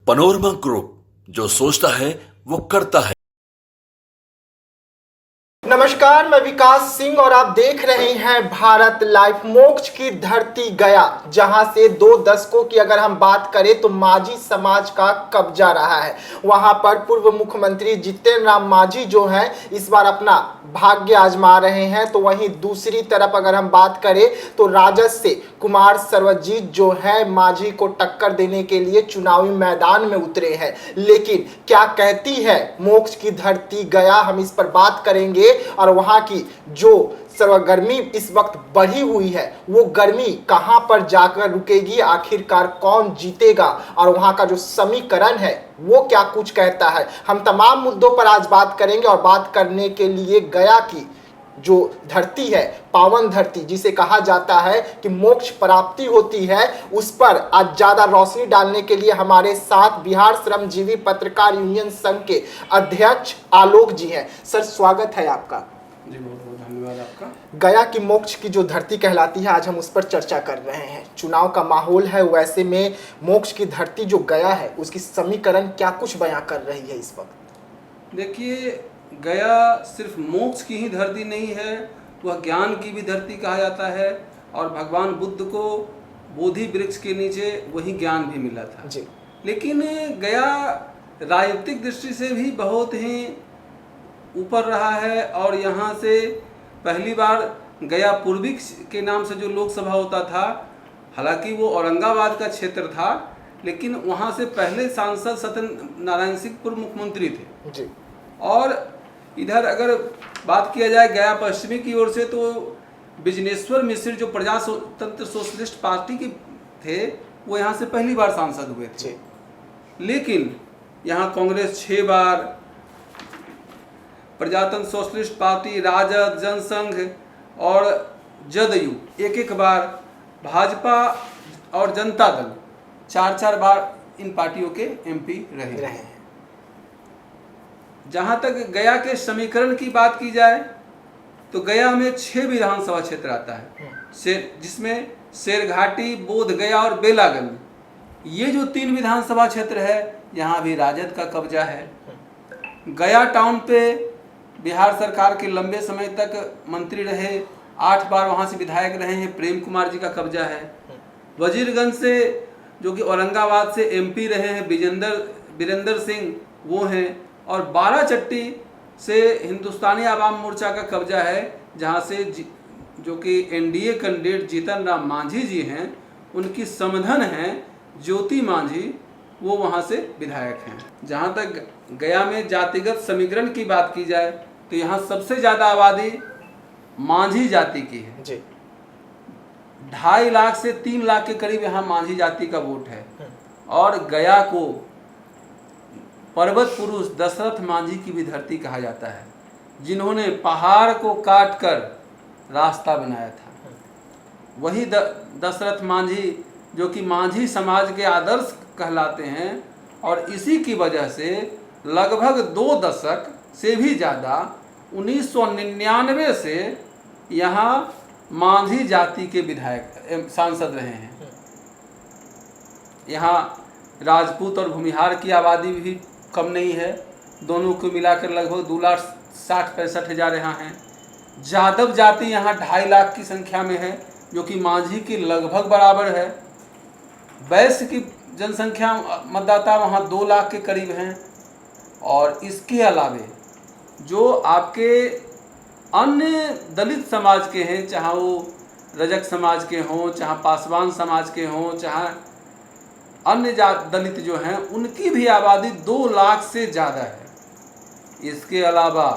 Panorama group, जो सोचता है वो करता है। नमस्कार, मैं विकास सिंह और आप देख रहे हैं भारत लाइव। मोक्ष की धरती गया, जहां से 2 दशकों की अगर हम बात करें तो मांझी समाज का कब्जा रहा है। वहां पर पूर्व मुख्यमंत्री जितन राम मांझी जो हैं इस बार अपना भाग्य आजमा रहे हैं। तो वहीं दूसरी तरफ अगर हम बात करें तो राजद से कुमार सर्वजीत जो है मांझी को टक्कर देने के लिए चुनावी मैदान में उतरे हैं। लेकिन क्या कहती है मोक्ष की धरती गया, हम इस पर बात करेंगे। और वहां की जो सरगर्मी इस वक्त बढ़ी हुई है, वो गर्मी कहां पर जाकर रुकेगी, आखिरकार कौन जीतेगा, और वहां का जो समीकरण है वो क्या कुछ कहता है, हम तमाम मुद्दों पर आज बात करेंगे। और बात करने के लिए गया की जो धरती है, पावन धरती जिसे कहा जाता है कि मोक्ष प्राप्ति होती है, उस पर आज ज्यादा रोशनी डालने के लिए हमारे साथ बिहार श्रमजीवी पत्रकार यूनियन संघ के अध्यक्ष आलोक जी हैं। सर, स्वागत है आपका। जी, बहुत बहुत धन्यवाद आपका। गया की मोक्ष की जो धरती कहलाती है, आज हम उस पर चर्चा कर रहे हैं। चुनाव का माहौल है, वैसे में मोक्ष की धरती जो गया है उसकी समीकरण क्या कुछ बयां कर रही है इस वक्त? देखिए, गया सिर्फ मोक्ष की ही धरती नहीं है, वह ज्ञान की भी धरती कहा जाता है। और भगवान बुद्ध को बोधि वृक्ष के नीचे वही ज्ञान भी मिला था जी। लेकिन गया राजनीतिक दृष्टि से भी बहुत ही ऊपर रहा है। और यहाँ से पहली बार गया पूर्वी के नाम से जो लोकसभा होता था, हालांकि वो औरंगाबाद का क्षेत्र था, लेकिन वहाँ से पहले सांसद सत्यनारायण सिंह पूर्व मुख्यमंत्री थे जी। और इधर अगर बात किया जाए गया पश्चिमी की ओर से, तो बिजनेश्वर मिश्र जो प्रजातंत्र सोशलिस्ट पार्टी के थे, वो यहाँ से पहली बार सांसद हुए थे। लेकिन यहाँ कांग्रेस 6 बार, प्रजातंत्र सोशलिस्ट पार्टी, राजद, जनसंघ और जदयू एक बार, भाजपा और जनता दल 4 बार इन पार्टियों के एमपी रहे हैं। जहाँ तक गया के समीकरण की बात की जाए तो गया में 6 विधानसभा क्षेत्र आता है, जिसमें शेरघाटी, बोध गया और बेलागंज, ये जो 3 विधानसभा क्षेत्र है, यहाँ भी राजद का कब्जा है। गया टाउन पे बिहार सरकार के लंबे समय तक मंत्री रहे, 8 बार वहाँ से विधायक रहे हैं, प्रेम कुमार जी का कब्जा है। वजीरगंज से जो कि औरंगाबाद से एमपी रहे हैं वीरेंद्र सिंह, वो हैं। और बाराचट्टी से हिंदुस्तानी आवाम मोर्चा का कब्जा है, जहां से जो कि एनडीए कैंडिडेट जीतन राम मांझी जी हैं, उनकी समधन हैं ज्योति मांझी, वो वहां से विधायक हैं। जहां तक गया में जातिगत समीकरण की बात की जाए तो यहाँ सबसे ज़्यादा आबादी मांझी जाति की है जी। 2.5 लाख से 3 लाख के करीब यहाँ मांझी जाति का वोट है। और गया को पर्वत पुरुष दशरथ मांझी की भी धरती कहा जाता है, जिन्होंने पहाड़ को काटकर रास्ता बनाया था। वही दशरथ मांझी जो कि मांझी समाज के आदर्श कहलाते हैं, और इसी की वजह से लगभग 2 दशक से भी ज़्यादा 1999 से यहाँ मांझी जाति के विधायक सांसद रहे हैं। यहाँ राजपूत और भूमिहार की आबादी भी कम नहीं है, दोनों को मिलाकर लगभग 2,60,65,000 यहाँ हैं। जादव जाति यहाँ 2.5 लाख की संख्या में है, जो कि मांझी के लगभग बराबर है। वैश्य की जनसंख्या मतदाता वहाँ 2 लाख के करीब हैं। और इसके अलावे जो आपके अन्य दलित समाज के हैं, चाहे वो रजक समाज के हों, चाहे पासवान समाज के हों, चाहे अन्य दलित जो हैं, उनकी भी आबादी 2 लाख से ज़्यादा है। इसके अलावा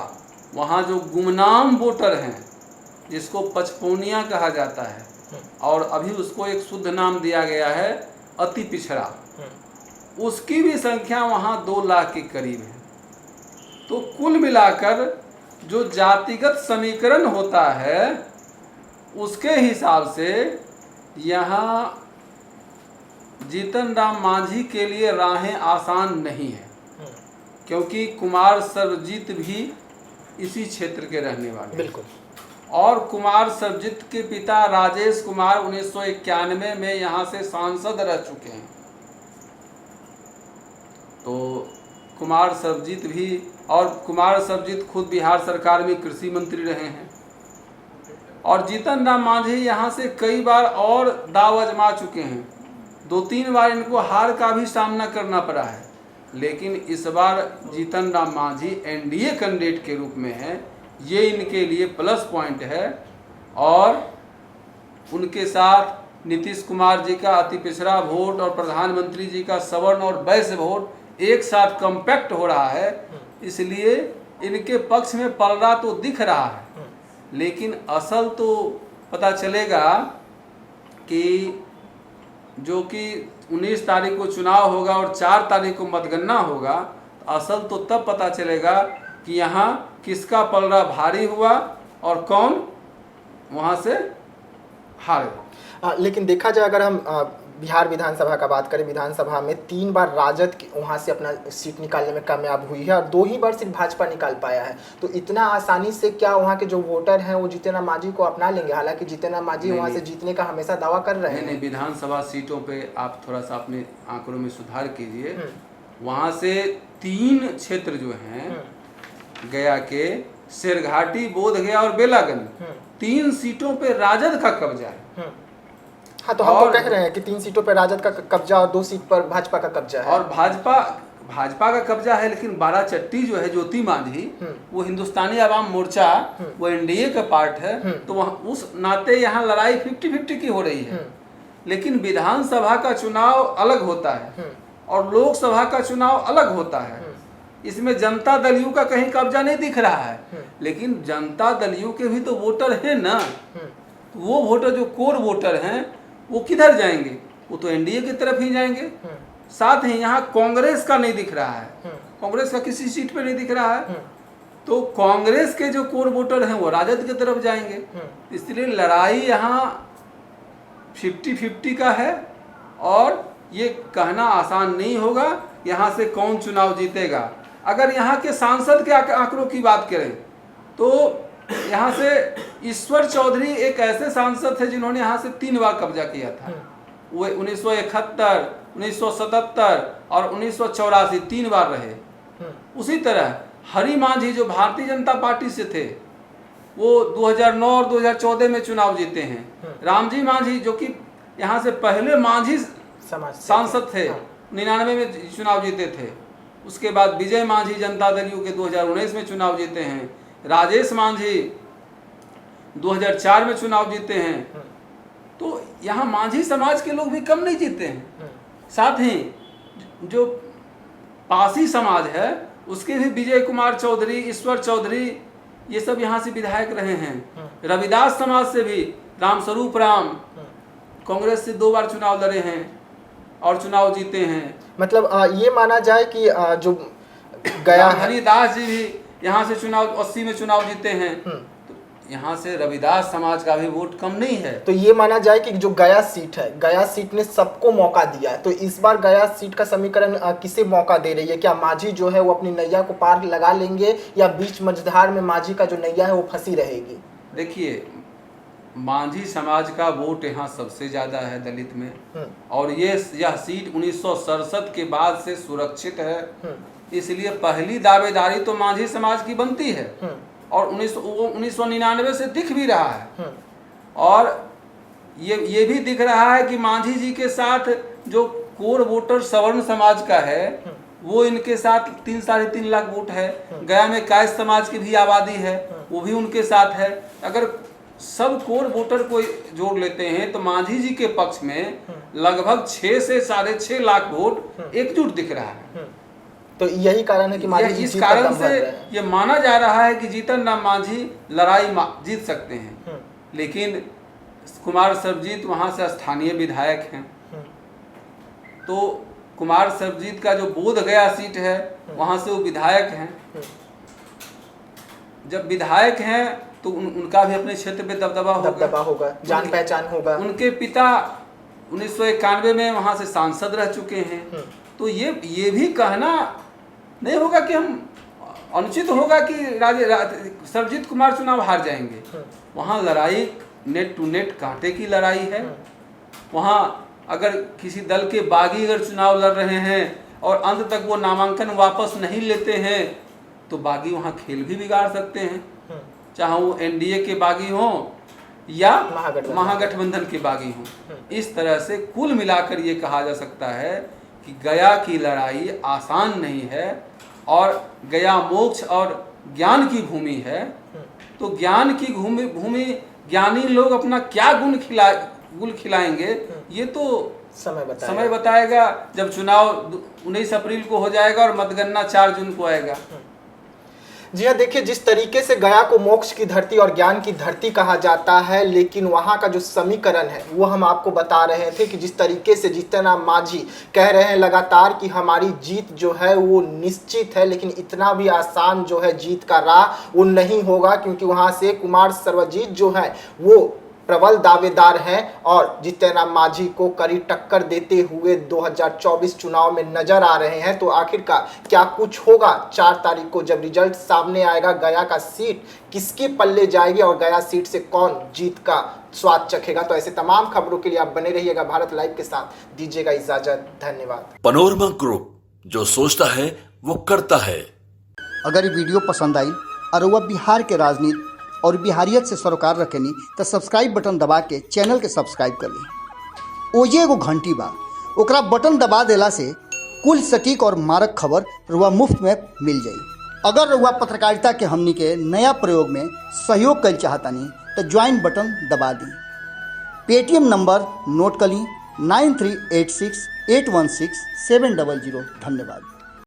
वहाँ जो गुमनाम वोटर हैं, जिसको पचपौनिया कहा जाता है, और अभी उसको एक शुद्ध नाम दिया गया है अति पिछड़ा, उसकी भी संख्या वहाँ 2 लाख के करीब है। तो कुल मिलाकर जो जातिगत समीकरण होता है, उसके हिसाब से यहाँ जीतन राम मांझी के लिए राहें आसान नहीं है, क्योंकि कुमार सर्वजीत भी इसी क्षेत्र के रहने वाले। बिल्कुल। और कुमार सर्वजीत के पिता राजेश कुमार 1991 में यहाँ से सांसद रह चुके हैं। तो कुमार सर्वजीत भी, और कुमार सर्वजीत खुद बिहार सरकार में कृषि मंत्री रहे हैं, और जीतन राम मांझी यहाँ से कई बार और दाव आजमा चुके हैं। 2-3 बार इनको हार का भी सामना करना पड़ा है, लेकिन इस बार जीतन राम मांझी एनडीए कैंडिडेट के रूप में हैं, ये इनके लिए प्लस पॉइंट है। और उनके साथ नीतीश कुमार जी का अति पिछड़ा वोट और प्रधानमंत्री जी का सवर्ण और वैश्य वोट एक साथ कॉम्पैक्ट हो रहा है, इसलिए इनके पक्ष में पलड़ा तो दिख रहा है, लेकिन असल तो पता चलेगा कि जो कि 19 तारीख को चुनाव होगा और 4 तारीख को मतगणना होगा, तो असल तो तब पता चलेगा कि यहाँ किसका पलड़ा भारी हुआ और कौन वहाँ से हारे। लेकिन देखा जाए, अगर हम बिहार विधानसभा का बात करें, विधानसभा में 3 बार राजद वहाँ से अपना सीट निकालने में कामयाब हुई है और 2 ही बार सिर्फ भाजपा निकाल पाया है। तो इतना आसानी से क्या वहाँ के जो वोटर हैं वो जीतन राम मांझी को अपना लेंगे? हालांकि जीतन राम मांझी वहाँ से जीतने का हमेशा दावा कर रहे हैं। नहीं, विधानसभा सीटों पे आप थोड़ा सा अपने आंकड़ों में सुधार कीजिए। वहाँ से 3 क्षेत्र जो हैं, गया के शेरघाटी, बोधगया और बेलागंज, 3 सीटों पे राजद का कब्जा है। हाँ, तो हम तो कह रहे हैं कि 3 सीटों पर राजद का कब्जा और 2 सीट पर भाजपा का कब्जा है। और भाजपा का कब्जा है, लेकिन बाराचट्टी जो है ज्योति मांझी, वो हिंदुस्तानी आवाम मोर्चा, वो एनडीए का पार्ट है, तो वहाँ उस नाते यहाँ लड़ाई 50-50 की हो रही है। लेकिन विधानसभा का चुनाव अलग होता है और लोकसभा का चुनाव अलग होता है। इसमें जनता दल यू का कहीं कब्जा नहीं दिख रहा है, लेकिन जनता दल यू के भी तो वोटर हैं ना। वो वोटर जो कोर वोटर हैं वो किधर जाएंगे? वो तो एनडीए की तरफ ही जाएंगे। साथ ही यहाँ कांग्रेस का नहीं दिख रहा है, कांग्रेस का किसी सीट पे नहीं दिख रहा है, तो कांग्रेस के जो कोर वोटर हैं वो राजद की तरफ जाएंगे। इसलिए लड़ाई यहाँ 50-50 का है और ये कहना आसान नहीं होगा यहाँ से कौन चुनाव जीतेगा। अगर यहाँ के सांसद के आंकड़ों की बात करें तो यहाँ से ईश्वर चौधरी एक ऐसे सांसद थे जिन्होंने यहाँ से 3 बार कब्जा किया था। वो 1971, 1977 और 1984 3 बार रहे। उसी तरह हरि मांझी जो भारतीय जनता पार्टी से थे, वो 2009 और 2014 में चुनाव जीते हैं। रामजी मांझी जो कि यहाँ से पहले मांझी सांसद थे, 99 में चुनाव जीते थे। उसके बाद विजय मांझी जनता दल यू के 2019 में चुनाव जीते हैं। राजेश मांझी 2004 में चुनाव जीते हैं। तो यहाँ मांझी समाज के लोग भी कम नहीं जीते हैं। साथ ही जो पासी समाज है उसके भी विजय कुमार चौधरी, ईश्वर चौधरी, ये सब यहाँ से विधायक रहे हैं। रविदास समाज से भी रामस्वरूप राम कांग्रेस से 2 बार चुनाव लड़े हैं और चुनाव जीते हैं। मतलब ये माना जाए कि जो गया हरिदास जी भी यहाँ से चुनाव 80 में चुनाव जीते हैं। तो यहाँ से रविदास समाज का भी वोट कम नहीं है। तो ये माना जाए कि जो गया सीट है, गया सीट ने सबको मौका दिया है। तो इस बार गया सीट का समीकरण किसे मौका दे रही है? क्या मांझी जो है वो अपनी नैया को पार लगा लेंगे या बीच मझधार में मांझी का जो नैया है वो फंसी रहेगी? देखिए, मांझी समाज का वोट यहाँ सबसे ज्यादा है दलित में, और यह सीट 1967 के बाद से सुरक्षित है। इसलिए पहली दावेदारी तो मांझी समाज की बनती है और 1999 से दिख भी रहा है। और ये भी दिख रहा है कि मांझी जी के साथ जो कोर वोटर सवर्ण समाज का है वो इनके साथ 3-3.5 लाख वोट है। गया में कायस्थ समाज की भी आबादी है, वो भी उनके साथ है। अगर सब कोर वोटर को जोड़ लेते हैं तो मांझी जी के पक्ष में लगभग 6 से 6.5 लाख वोट एकजुट दिख रहा है। तो यही कारण है कि मांझी जी इस कारण से ये माना जा रहा है कि जीतन राम मांझी लड़ाई जीत सकते हैं। लेकिन कुमार सर्वजीत वहां से स्थानीय विधायक हैं, तो कुमार सर्वजीत का जो बोधगया सीट है वहां से वो विधायक हैं। जब विधायक हैं तो उनका भी अपने क्षेत्र पे दबदबा होगा, जान पहचान होगा। उनके पिता 1991 में वहां से सांसद रह चुके हैं। तो ये भी कहना नहीं होगा कि हम अनुचित होगा कि सर्वजीत कुमार चुनाव हार जाएंगे। वहाँ लड़ाई नेट टू नेट कांटे की लड़ाई है। वहाँ अगर किसी दल के बागी अगर चुनाव लड़ रहे हैं और अंत तक वो नामांकन वापस नहीं लेते हैं तो बागी वहाँ खेल भी बिगाड़ सकते हैं, चाहे वो एनडीए के बागी हों या महागठबंधन के बागी हों। इस तरह से कुल मिलाकर ये कहा जा सकता है कि गया की लड़ाई आसान नहीं है और गया मोक्ष और ज्ञान की भूमि है। तो ज्ञान की भूमि ज्ञानी लोग अपना क्या गुल खिलाएंगे ये तो समय बताएगा, जब चुनाव 19 अप्रैल को हो जाएगा और मतगणना 4 जून को आएगा। जी हाँ, देखिए जिस तरीके से गया को मोक्ष की धरती और ज्ञान की धरती कहा जाता है, लेकिन वहाँ का जो समीकरण है वो हम आपको बता रहे थे कि जिस तरीके से जीतनराम मांझी कह रहे हैं लगातार कि हमारी जीत जो है वो निश्चित है, लेकिन इतना भी आसान जो है जीत का राह वो नहीं होगा, क्योंकि वहाँ से कुमार सर्वजीत जो है वो प्रबल दावेदार हैं और जीतनराम मांझी को कड़ी टक्कर देते हुए 2024 चुनाव में नजर आ रहे हैं। तो आखिरकार क्या कुछ होगा 4 तारीख को जब रिजल्ट सामने आएगा, गया का सीट किसके पल्ले जाएगी और गया सीट से कौन जीत का स्वाद चखेगा। तो ऐसे तमाम खबरों के लिए आप बने रहिएगा भारत लाइव के साथ। दीजिएगा इजाजत, धन्यवाद। पनोरमा ग्रुप, जो सोचता है वो करता है। अगर ये वीडियो पसंद आई और वह बिहार के राजनीति और बिहारियत से सरोकार रखेनी तो सब्सक्राइब बटन दबा के चैनल के सब्सक्राइब कर ली। ओजे एगो घंटी बा, ओकरा बटन दबा देला से कुल सटीक और मारक खबर रुआ मुफ्त में मिल जाई। अगर रुआ पत्रकारिता के हमनी के नया प्रयोग में सहयोग कर चाहतानी तो ज्वाइन बटन दबा दी। पेटीएम नंबर नोट कर ली 9386816700। धन्यवाद।